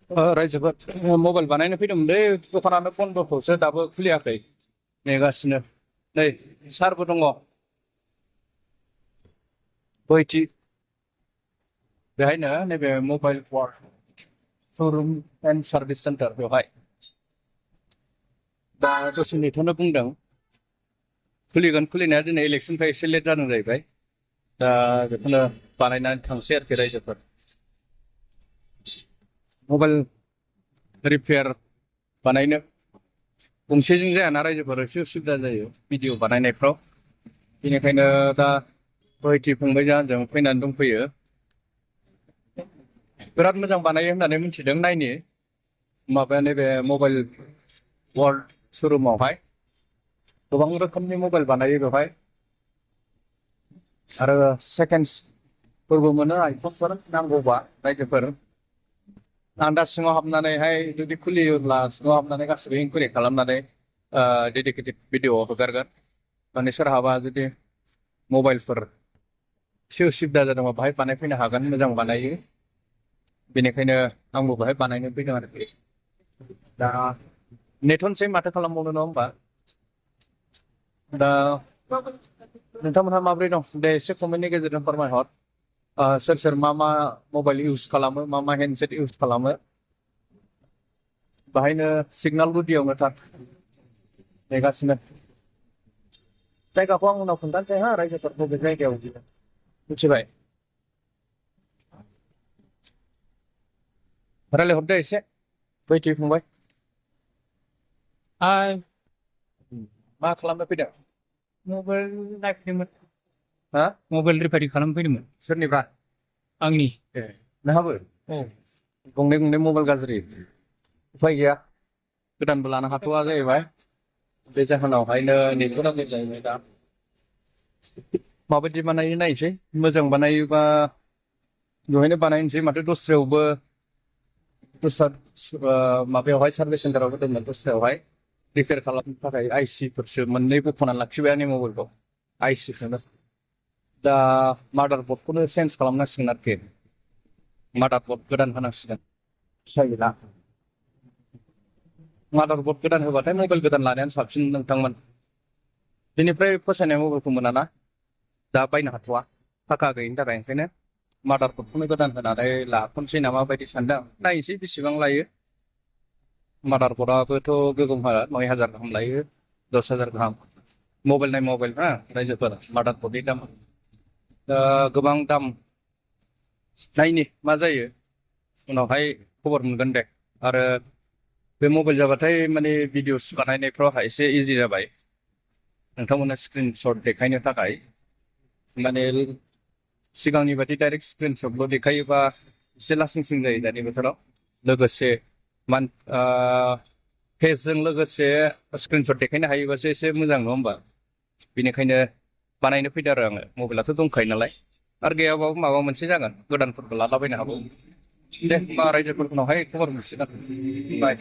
रायजोफोर मबाइल बानायनो फैदोंमोनलै दखानानो बन्द'खौसो दाबो खुलियाखै नेगासिनो नै सारबो दङ बैथि बेहायनो नैबे मबाइल श'रुम एन्ड सार्भिस सेन्टार बेवहाय दा दसे नेथ'नो बुंदों खुलिगोन खुलिनाया दिनै इलेक्सननिफ्राय एसे लेट जादों जाहैबाय दा बेखौनो बानायनानै थांसै आरोखि रायजोफोर मबाइल रिपेयार बानायनो गंसेजों जायाना रायजोफोर एसे उसुबिदा जायो भिडिअ बानायनायफ्राव बेनिखायनो दा बैथि फंबायजों आंजों फैनानै दंफैयो बिराद मोजां बानायो होननानै मिथिदों नायनि माबाया नैबे मबाइल वर्ल्ड श'रुमावहाय गोबां रोखोमनि मबाइल बानायो बेवहाय आरो सेकेन्डसफोरबो मोनो आइफनफोर नांगौबा रायजोफोर आं दा सिङाव हाबनानैहाय जुदि खुलियोब्ला सिङाव हाबनानै गासिबो इनकुवेरि खालामनानै डेडिकेटेड भिडिअ हगारगोन माने सोरहाबा जुदि मबाइलफोर एसे उसुबिदा जादोंबा बाहाय बानायफैनो हागोन मोजां बानायो बेनिखायनो आंबो बाहाय बानायनो फैदों आरोखि दा नेथ'नोसै माथो खालामबावनो नङा होमबा दा नोंथांमोनहा माब्रै दं दे एसे कमेन्टनि गेजेरजों फोरमायहर सोर सोर मा मबाइल इउज खालामो मा हेन्डसेट इउज खालामो बाहायनो सिगनाल गुदियावनो थार नेगासिनो जायगाखौ आं उनाव खोन्थानोसै हा रायजोफोर बबे जायगायाव मिथिबाय रायलायहरदो एसे बैथि फंबाय मा खालामनो फैदों मबाइल नायफैदोंमोन हा मबाइल रिपेयारिं खालामनो फैदोंमोन सोरनिबा आंनि नोंहाबो औ गंनै गंनै मबाइल गाज्रि उफाय गैया गोदानबो लानो हाथ'वा जाहैबाय बे जाहोनावहायनो नेथ'नांगौ जाहैबाय दा माबायदि बानायो नायसै मोजां बानायोबा दहायनो बानायनोसै माथो दस्रायावबो दस्रा माबायावहाय सार्भिस सेन्टाराव होदोंमोन दस्रायावहाय रिपेयार खालामनो थाखाय आइसिफोरसो मोननै बख'नानै लाखिबाय आंनि मबाइलखौ आइसिखौनो दा मादारबर्डखौनो चेन्ज खालामनांसिगोन आरोखि मादारबर्ड गोदान होनांसिगोन जायोना मादारबर्ड गोदान होबाथाय मबाइल गोदान लानायानो साबसिन नोंथांमोन बेनिफ्राय फसायनाय मबाइलखौ मोनाना दा बायनो हाथ'वा थाखा गैयिनि थाखाय ओंखायनो मादारबर्डखौनो गोदान होनानै लाथ'नोसै नामा बायदि सानदों नायनोसै बेसेबां लायो मादारबर्डआबोथ' गोगोमहा 9,000 गाहाम लायो 10,000 गाहाम मबाइल नाय मबाइल हा रायजोफोर मादारबर्डनि दाम गोबां दाम नायनि मा जायो उनावहाय खबर मोनगोन दे आरो बे मबाइल जाबाथाय माने भिडिअस बानायनायफ्राव एसे इजि जाबाय नोंथांमोना स्क्रिन शट देखायनो थाखाय माने सिगांनि बादि डाइरेक्ट स्क्रिन शटल' देखायोबा एसे लासिंसिं जायो दानि बोथोराव लोगोसे फेसजों लोगोसे स्क्रिन शट देखायनो हायोबासो एसे मोजां नङा होमबा बेनिखायनो बानायनो फैदों आरो आङो मबाइलाथ' दंखायो नालाय आरो गैयाबाबो माबा मोनसे जागोन गोदानफोरबो लालाबायनो हागौ दे होमबा रायजोफोरनावहाय खबर मोनसिगोन बाय